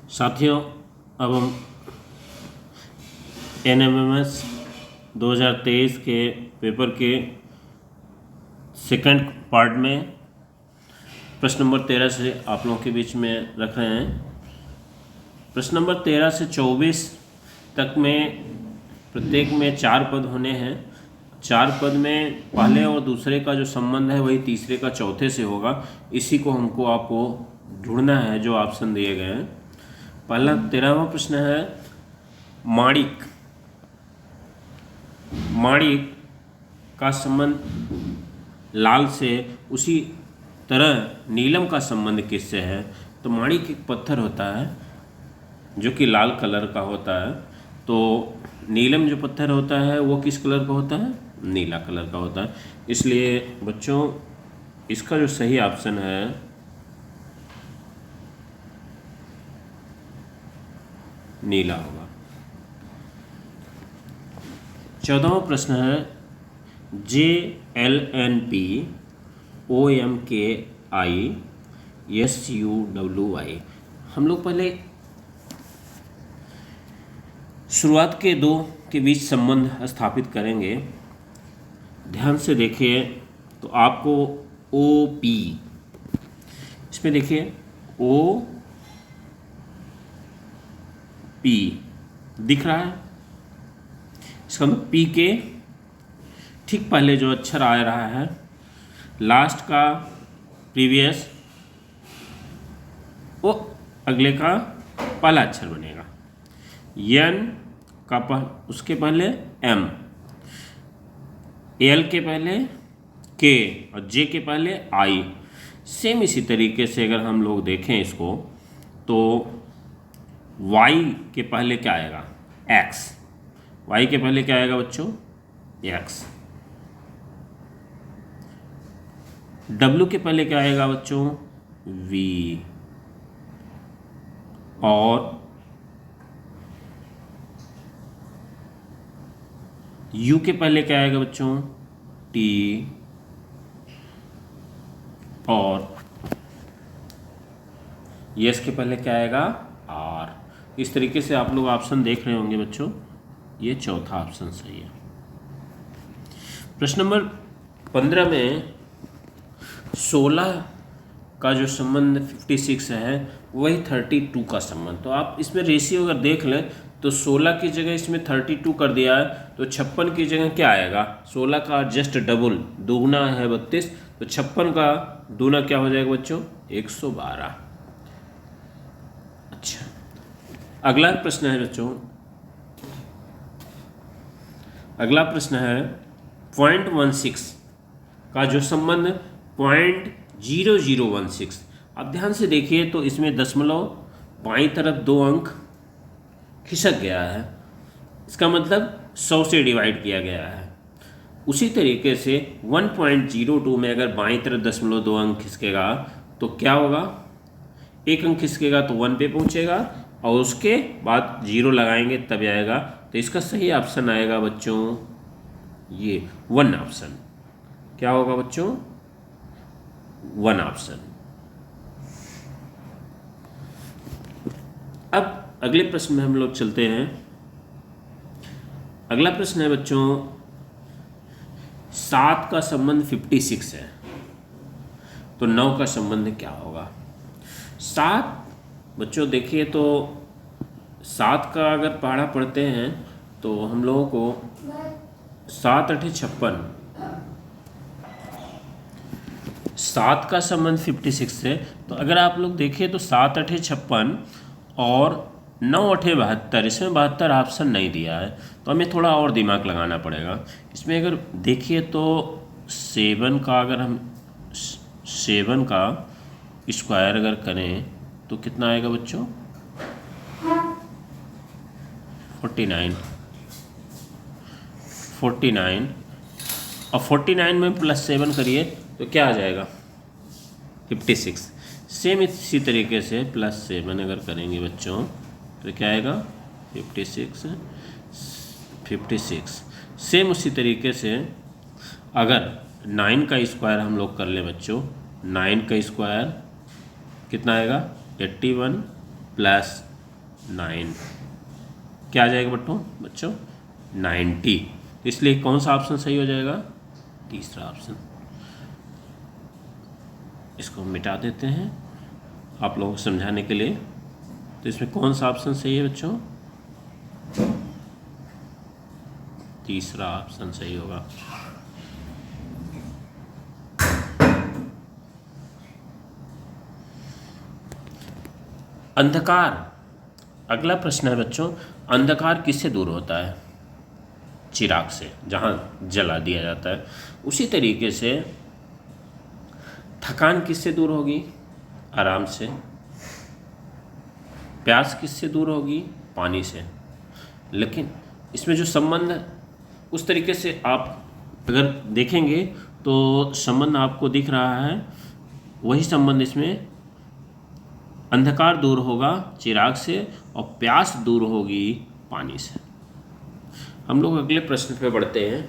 साथियों, अब हम NMMS 2023 के पेपर के सेकंड पार्ट में प्रश्न नंबर 13 से आप लोगों के बीच में रख रहे हैं। प्रश्न नंबर 13 से 24 तक में प्रत्येक में 4 पद होने हैं। 4 पद में पहले और दूसरे का जो संबंध है वही तीसरे का चौथे से होगा। इसी को हमको आपको ढूंढना है जो ऑप्शन दिए गए हैं। पहला 13वां प्रश्न है, माणिक का संबंध लाल से उसी तरह नीलम का संबंध किससे है? तो माणिक एक पत्थर होता है जो कि लाल कलर का होता है, तो नीलम जो पत्थर होता है वो किस कलर का होता है? नीला कलर का होता है। इसलिए बच्चों इसका जो सही ऑप्शन है नीला होगा। 14वां प्रश्न है, JLNPOMKISUWI। हम लोग पहले शुरुआत के दो के बीच संबंध स्थापित करेंगे। ध्यान से देखिए तो आपको OP, इसमें देखिए OP दिख रहा है। इसका मतलब P के ठीक पहले जो अक्षर आ रहा है लास्ट का प्रीवियस वो अगले का पहला अक्षर बनेगा। N का उसके पहले M, L के पहले K और J के पहले I। सेम इसी तरीके से अगर हम लोग देखें इसको तो Y के पहले क्या आएगा? X। Y के पहले क्या आएगा बच्चों? X। W के पहले क्या आएगा बच्चों? V। और U के पहले क्या आएगा बच्चों? T। और S के पहले क्या आएगा? R। इस तरीके से आप लोग ऑप्शन देख रहे होंगे बच्चों। ये चौथा ऑप्शन सही है। प्रश्न नंबर 15 में 16 का जो संबंध 56 है वही 32 का संबंध। तो आप इसमें रेशियो अगर देख लें तो 16 की जगह इसमें 32 कर दिया है तो 56 की जगह क्या आएगा? 16 का जस्ट डबल, दोगुना है 32, तो 56 का दूना क्या हो जाएगा बच्चों? 112। अच्छा, अगला प्रश्न है बच्चों, अगला प्रश्न है 0.16 का जो संबंध 0.0016। आप ध्यान से देखिए तो इसमें दशमलव बाईं तरफ 2 अंक खिसक गया है। इसका मतलब 100 से डिवाइड किया गया है। उसी तरीके से 1.02 में अगर बाईं तरफ दशमलव 2 अंक खिसकेगा तो क्या होगा? 1 अंक खिसकेगा तो 1 पे पहुंचेगा और उसके बाद 0 लगाएंगे तब आएगा। तो इसका सही ऑप्शन आएगा बच्चों ये 1 ऑप्शन। क्या होगा बच्चों? 1 ऑप्शन। अब अगले प्रश्न में हम लोग चलते हैं। अगला प्रश्न है बच्चों 7 का संबंध 56 है तो 9 का संबंध क्या होगा? 7 बच्चों देखिए तो 7 का अगर पहाड़ा पढ़ते हैं तो हम लोगों को 7 8 56, 7 का संबंध 56 से। तो अगर आप लोग देखिए तो 7 8 56 और 9 8 72, इसमें 72 ऑप्शन नहीं दिया है तो हमें थोड़ा और दिमाग लगाना पड़ेगा। इसमें अगर देखिए तो 7 का अगर हम 7 का स्क्वायर अगर करें तो कितना आएगा बच्चों? 49 और 49 में +7 करिए तो क्या आ जाएगा? 56। सेम इसी तरीके से +7 अगर करेंगे बच्चों तो क्या आएगा? 56। सेम उसी तरीके से अगर 9 का स्क्वायर हम लोग कर लें बच्चों, 9 का स्क्वायर कितना आएगा? 81 प्लस 9। क्या आ जाएगा बच्चों 90। इसलिए कौन सा ऑप्शन सही हो जाएगा? तीसरा ऑप्शन। इसको मिटा देते हैं आप लोगों को समझाने के लिए। तो इसमें कौन सा ऑप्शन सही है बच्चों? तीसरा ऑप्शन सही होगा। अंधकार, अगला प्रश्न है बच्चों, अंधकार किससे दूर होता है? चिराग से, जहाँ जला दिया जाता है। उसी तरीके से थकान किससे दूर होगी? आराम से। प्यास किससे दूर होगी? पानी से। लेकिन इसमें जो संबंध उस तरीके से आप अगर देखेंगे तो संबंध आपको दिख रहा है, वही संबंध इसमें अंधकार दूर होगा चिराग से और प्यास दूर होगी पानी से। हम लोग अगले प्रश्न पे बढ़ते हैं।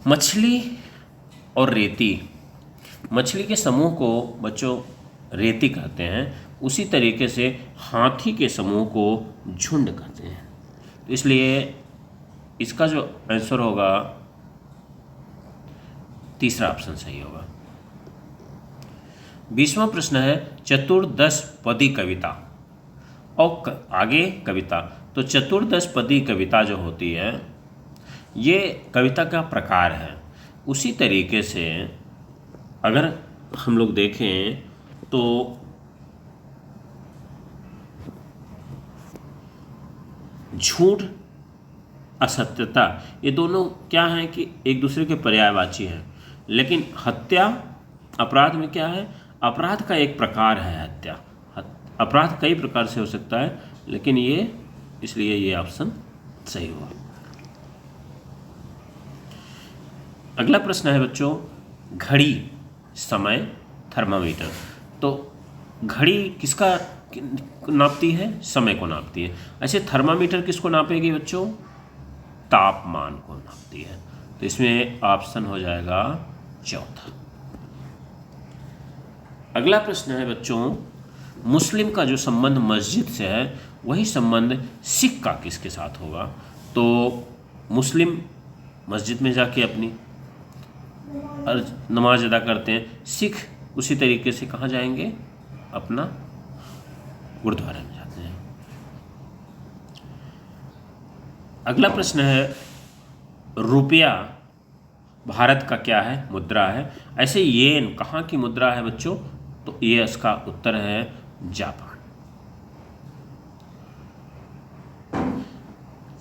मछली और रेती, मछली के समूह को बच्चों रेती कहते हैं, उसी तरीके से हाथी के समूह को झुंड कहते हैं। तो इसलिए इसका जो आंसर होगा तीसरा ऑप्शन सही होगा। 20वां प्रश्न है चतुर्दश पदी कविता और आगे कविता। तो चतुर्दश पदी कविता जो होती है ये कविता का प्रकार है। उसी तरीके से अगर हम लोग देखें तो झूठ, असत्यता, ये दोनों क्या हैं कि एक दूसरे के पर्यायवाची हैं। लेकिन हत्या अपराध में क्या है? अपराध का एक प्रकार है हत्या। अपराध कई प्रकार से हो सकता है, लेकिन ये इसलिए ये ऑप्शन सही हुआ। अगला प्रश्न है बच्चों घड़ी, समय, थर्मामीटर। तो घड़ी किसका नापती है? समय को नापती है। ऐसे थर्मामीटर किसको नापेगी बच्चों? तापमान को नापती है। तो इसमें ऑप्शन हो जाएगा चौथा। अगला प्रश्न है बच्चों मुस्लिम का जो संबंध मस्जिद से है वही संबंध सिख का किसके साथ होगा? तो मुस्लिम मस्जिद में जाके अपनी नमाज अदा करते हैं, सिख उसी तरीके से कहाँ जाएंगे? अपना गुरुद्वारे में जाते हैं। अगला प्रश्न है रुपया भारत का क्या है? मुद्रा है। ऐसे येन कहाँ की मुद्रा है बच्चों? तो ये इसका उत्तर है जापान।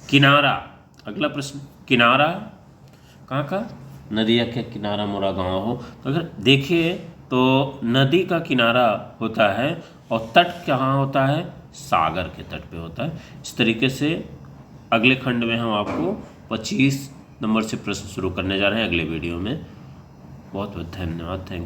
किनारा, अगला प्रश्न, किनारा कहाँ का? नदी के किनारा मोरा गाँव हो। तो अगर देखिए तो नदी का किनारा होता है और तट कहाँ होता है? सागर के तट पे होता है। इस तरीके से अगले खंड में हम आपको 25 नंबर से प्रश्न शुरू करने जा रहे हैं अगले वीडियो में। बहुत बहुत धन्यवाद। थैंक